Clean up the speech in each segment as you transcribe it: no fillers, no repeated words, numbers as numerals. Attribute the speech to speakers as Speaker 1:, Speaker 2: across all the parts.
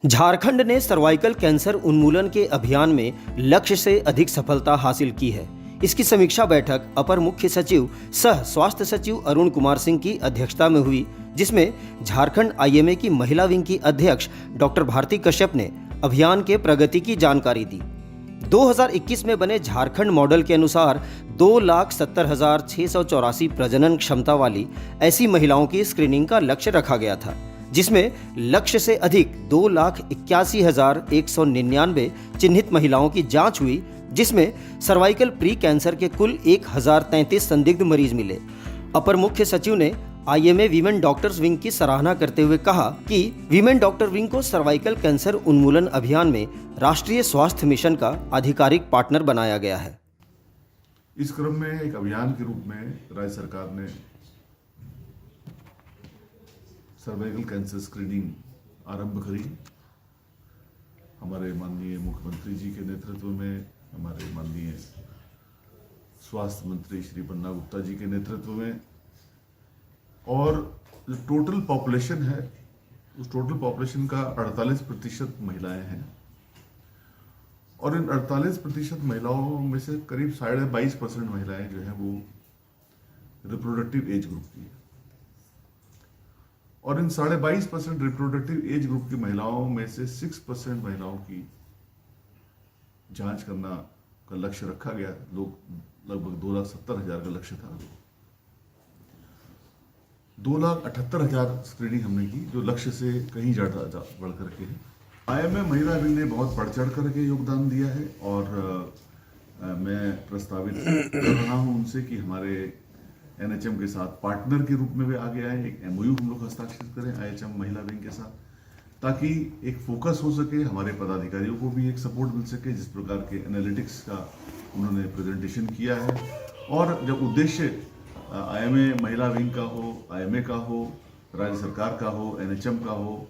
Speaker 1: झारखंड ने cervical cancer उन्मूलन के अभियान में लक्ष्य से अधिक सफलता हासिल की है। इसकी समीक्षा बैठक अपर मुख्य सचिव सह स्वास्थ्य सचिव अरुण कुमार सिंह की अध्यक्षता में हुई, जिसमें झारखंड आईएमए की महिला विंग की अध्यक्ष डॉक्टर भारती कश्यप ने अभियान के प्रगति की जानकारी दी। 2021 में बने झारखंड मॉडल के अनुसार 2,70,684 प्रजनन क्षमता वाली ऐसी महिलाओं की स्क्रीनिंग का लक्ष्य रखा गया था, जिसमें लक्ष्य से अधिक 2,81,199 चिन्हित महिलाओं की जांच हुई, जिसमें सर्वाइकल प्री कैंसर के कुल 1,033 संदिग्ध मरीज मिले। अपर मुख्य सचिव ने आईएमए वीमेन डॉक्टर्स विंग की सराहना करते हुए कहा कि वीमेन डॉक्टर विंग को सर्वाइकल कैंसर उन्मूलन अभियान में राष्ट्रीय स्वास्थ्य मिशन का आधिकारिक पार्टनर बनाया गया है।
Speaker 2: इस क्रम में एक अभियान के रूप में राज्य सरकार ने सर्वाइकल कैंसर स्क्रीनिंग आरंभ करी। हमारे माननीय मुख्यमंत्री जी के नेतृत्व में, हमारे माननीय स्वास्थ्य मंत्री श्री बन्ना गुप्ता जी के नेतृत्व में, और जो टोटल पॉपुलेशन है उस टोटल पॉपुलेशन का 48% महिलाएं हैं, और इन 48% महिलाओं में से करीब 22.5% महिलाएं जो हैं वो रिप्रोडक्टिव एज ग्रुप की है। और इन 22.5% रिप्रोडक्टिव एज ग्रुप की महिलाओं में से 6% महिलाओं की जांच करना का लक्ष्य रखा गया। लगभग 2,70,000 का लक्ष्य था। 2,78,000 स्क्रीनिंग हमने की, जो लक्ष्य से कहीं ज़्यादा बढ़ करके है। आईएमए महिला विंग ने बहुत बढ़ चढ़ करके योगदान दिया है, और मैं प्रस्तावित कर रहा हूं उनसे कि हमारे एनएचएम के साथ पार्टनर के रूप में वे आगे आए। एक एमओयू हम लोग हस्ताक्षरित करें आईएचएम महिला विंग के साथ, ताकि एक फोकस हो सके, हमारे पदाधिकारियों को भी एक सपोर्ट मिल सके। जिस प्रकार के एनालिटिक्स का उन्होंने प्रेजेंटेशन किया है, और जब उद्देश्य आईएमए महिला विंग का हो, आईएमए का हो, राज्य सरकार का हो, एनएचएम का हो,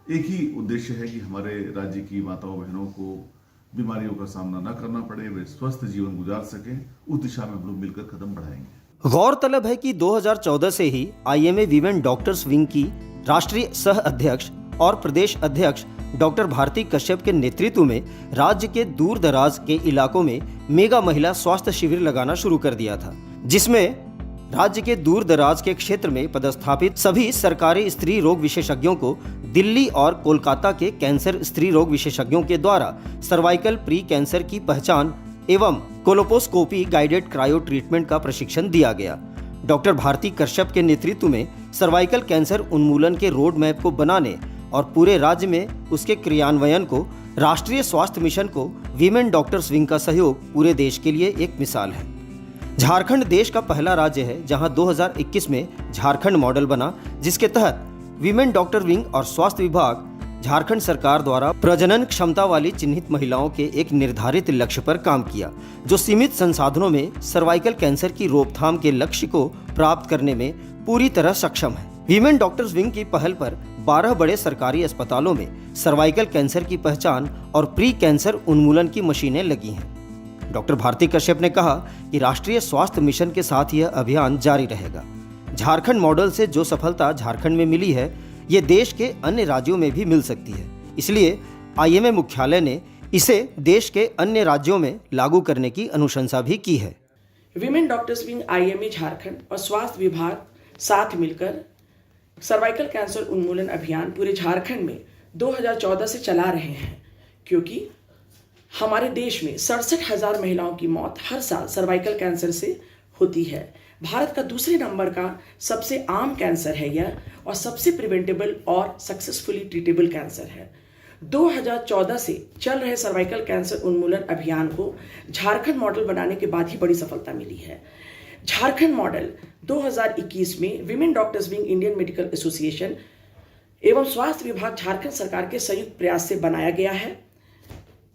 Speaker 2: एक ही उद्देश्य है कि हमारे राज्य की माताओं बहनों को बीमारियों का सामना न करना पड़े, वे स्वस्थ जीवन गुजार सकें। उस दिशा में हम लोग मिलकर कदम बढ़ाएंगे।
Speaker 1: गौरतलब है कि 2014 से ही आईएमए वीमेन डॉक्टर्स विंग की राष्ट्रीय सह अध्यक्ष और प्रदेश अध्यक्ष डॉक्टर भारती कश्यप के नेतृत्व में राज्य के दूर दराज के इलाकों में मेगा महिला स्वास्थ्य शिविर लगाना शुरू कर दिया था, जिसमें राज्य के दूर दराज के क्षेत्र में पदस्थापित सभी सरकारी स्त्री रोग विशेषज्ञों को दिल्ली और कोलकाता के कैंसर स्त्री रोग विशेषज्ञों के द्वारा सर्वाइकल प्री कैंसर की पहचान एवं कोलोपोस्कोपी गाइडेड क्रायो ट्रीटमेंट का प्रशिक्षण दिया गया। डॉक्टर भारती कश्यप के नेतृत्व में सर्वाइकल कैंसर उन्मूलन के रोड मैप को बनाने और पूरे राज्य में उसके क्रियान्वयन को राष्ट्रीय स्वास्थ्य मिशन को वीमेन डॉक्टर्स विंग का सहयोग पूरे देश के लिए एक मिसाल है। झारखंड देश का पहला राज्य है जहां 2021 में झारखंड मॉडल बना, जिसके तहत वीमेन डॉक्टर विंग और स्वास्थ्य विभाग झारखंड सरकार द्वारा प्रजनन क्षमता वाली चिन्हित महिलाओं के एक निर्धारित लक्ष्य पर काम किया, जो सीमित संसाधनों में सर्वाइकल कैंसर की रोकथाम के लक्ष्य को प्राप्त करने में पूरी तरह सक्षम है। वीमेन डॉक्टर्स विंग की पहल पर 12 बड़े सरकारी अस्पतालों में सर्वाइकल कैंसर की पहचान और प्री कैंसर उन्मूलन की मशीनें लगी हैं। डॉक्टर भारती कश्यप ने कहा कि राष्ट्रीय स्वास्थ्य मिशन के साथ यह अभियान जारी रहेगा। झारखंड मॉडल से जो सफलता झारखंड में मिली है, ये देश के अन्य राज्यों में भी मिल सकती है। इसलिए आईएमए मुख्यालय ने इसे देश के अन्य राज्यों में लागू करने की अनुशंसा भी की है।
Speaker 3: Women doctors wing IMA Jharkhand और स्वास्थ्य विभाग साथ मिलकर सर्वाइकल कैंसर उन्मूलन अभियान पूरे झारखंड में 2014 से चला रहे हैं, क्योंकि हमारे देश में 67,000 महिलाओं की मौत हर साल सर्वाइकल कैंसर से होती है। भारत का दूसरे नंबर का सबसे आम कैंसर है यह, और सबसे प्रिवेंटेबल और सक्सेसफुली ट्रीटेबल कैंसर है। 2014 से चल रहे सर्वाइकल कैंसर उन्मूलन अभियान को झारखंड मॉडल बनाने के बाद ही बड़ी सफलता मिली है। झारखंड मॉडल 2021 में women doctors wing, Indian medical association एवं स्वास्थ्य विभाग झारखंड सरकार के संयुक्त प्रयास से बनाया गया है।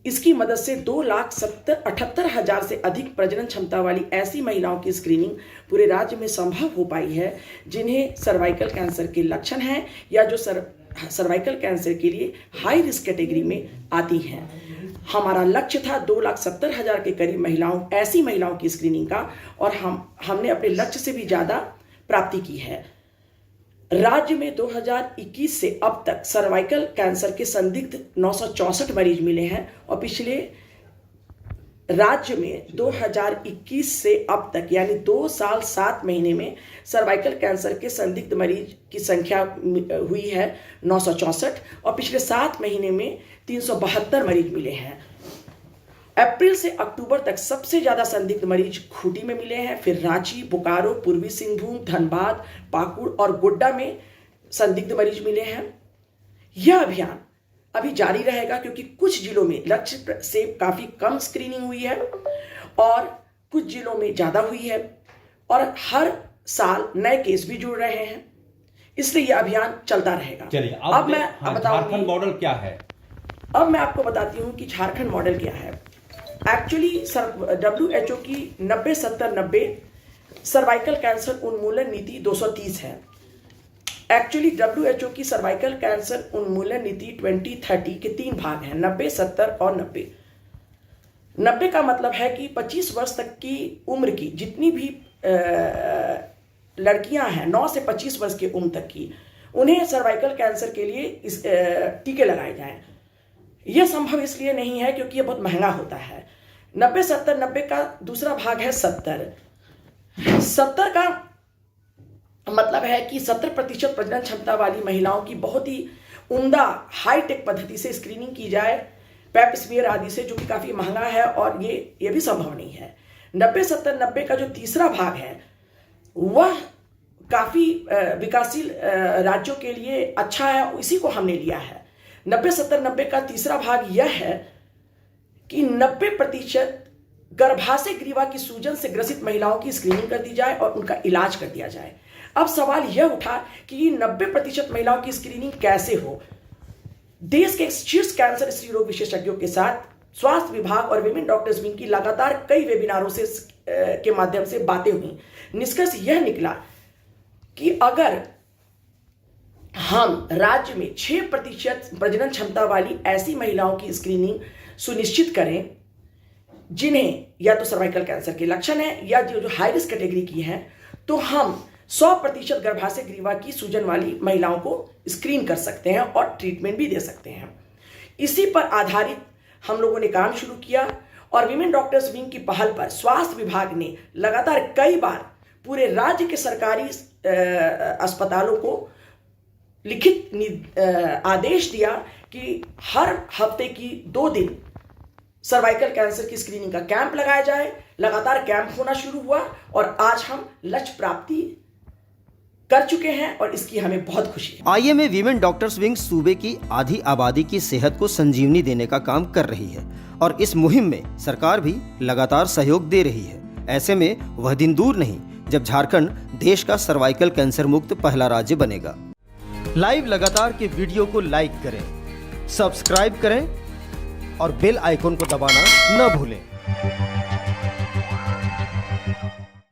Speaker 3: इसकी मदद से 2,78,000 से अधिक प्रजनन क्षमता वाली ऐसी महिलाओं की स्क्रीनिंग पूरे राज्य में संभव हो पाई है, जिन्हें सर्वाइकल कैंसर के लक्षण हैं या जो सर्वाइकल कैंसर के लिए हाई रिस्क कैटेगरी में आती हैं। हमारा लक्ष्य था 2,70,000 के करीब ऐसी महिलाओं की स्क्रीनिंग का, और हमने अपने लक्ष्य से भी ज़्यादा प्राप्ति की है। राज्य में 2021 से अब तक सर्वाइकल कैंसर के संदिग्ध 964 मरीज मिले हैं और पिछले राज्य में 2021 से अब तक यानी 2 साल 7 महीने में सर्वाइकल कैंसर के संदिग्ध मरीज की संख्या हुई है 964 और पिछले 7 महीने में 372 मरीज मिले हैं। अप्रैल से अक्टूबर तक सबसे ज्यादा संदिग्ध मरीज खूंटी में मिले हैं, फिर रांची, बोकारो, पूर्वी सिंहभूम, धनबाद, पाकुड़ और गोड्डा में संदिग्ध मरीज मिले हैं। यह अभियान अभी जारी रहेगा क्योंकि कुछ जिलों में लक्ष्य से काफी कम स्क्रीनिंग हुई है और कुछ जिलों में ज्यादा हुई है और हर साल नए केस भी जुड़ रहे हैं, इसलिए यह अभियान चलता रहेगा।
Speaker 4: चलिए
Speaker 3: अब मैं
Speaker 4: झारखंड मॉडल क्या है?
Speaker 3: अब मैं आपको बताती हूं कि झारखंड मॉडल क्या है। एक्चुअली WHO की 90-70-90 सर्वाइकल कैंसर उन्मूलन नीति 230 है। एक्चुअली WHO की सर्वाइकल कैंसर उन्मूलन नीति 2030 के 3 भाग हैं, 90, 70 और 90। 90 का मतलब है कि 25 वर्ष तक की उम्र की जितनी भी लड़कियां हैं 9 से 25 वर्ष की उम्र तक की, उन्हें सर्वाइकल कैंसर के लिए टीके लगाए जाएं। यह संभव इसलिए नहीं है क्योंकि यह बहुत महंगा होता है। 90, 70, 90 का दूसरा भाग है 70। 70 का मतलब है कि 70% प्रजनन क्षमता वाली महिलाओं की बहुत ही उम्दा हाईटेक पद्धति से स्क्रीनिंग की जाए, पैप स्मीयर आदि से, जो कि काफी महंगा है और ये भी संभव नहीं है। 90, 70, 90 का जो तीसरा भाग है वह काफी विकासशील राज्यों के लिए अच्छा है, इसी को हमने लिया है। 90, 70, 90 का तीसरा भाग यह है कि 90% गर्भाशय ग्रीवा की सूजन से ग्रसित महिलाओं की स्क्रीनिंग कर दी जाए और उनका इलाज कर दिया जाए। अब सवाल यह उठा कि 90% महिलाओं की स्क्रीनिंग कैसे हो। देश के शीर्ष कैंसर स्त्री रोग विशेषज्ञों के साथ स्वास्थ्य विभाग और विमेन डॉक्टर्स विंग की लगातार कई वेबिनारों से के माध्यम से बातें हुई। निष्कर्ष यह निकला कि अगर हम राज्य में 6% प्रजनन क्षमता वाली ऐसी महिलाओं की स्क्रीनिंग सुनिश्चित करें जिन्हें या तो सर्वाइकल कैंसर के लक्षण है या जो हाई रिस्क कैटेगरी की हैं, तो हम 100% गर्भाशय ग्रीवा की सूजन वाली महिलाओं को स्क्रीन कर सकते हैं और ट्रीटमेंट भी दे सकते हैं। इसी पर आधारित हम लोगों ने काम शुरू किया और विमेन डॉक्टर्स विंग की पहल पर स्वास्थ्य विभाग ने लगातार कई बार पूरे राज्य के सरकारी अस्पतालों को लिखित आदेश दिया कि हर हफ्ते की 2 दिन सर्वाइकल कैंसर की स्क्रीनिंग का कैंप लगाया जाए। लगातार कैंप होना शुरू हुआ और आज हम लक्ष्य प्राप्ति कर चुके हैं और इसकी हमें बहुत खुशी है।
Speaker 1: आईएमए वीमेन डॉक्टर्स विंग सूबे की आधी आबादी की सेहत को संजीवनी देने का काम कर रही है और इस मुहिम में सरकार भी लगातार सहयोग दे रही है। ऐसे में वह दिन दूर नहीं जब झारखंड देश का सर्वाइकल कैंसर मुक्त पहला राज्य बनेगा। लाइव लगातार के वीडियो को लाइक करें, सब्सक्राइब करें और बेल आइकन को दबाना न भूलें।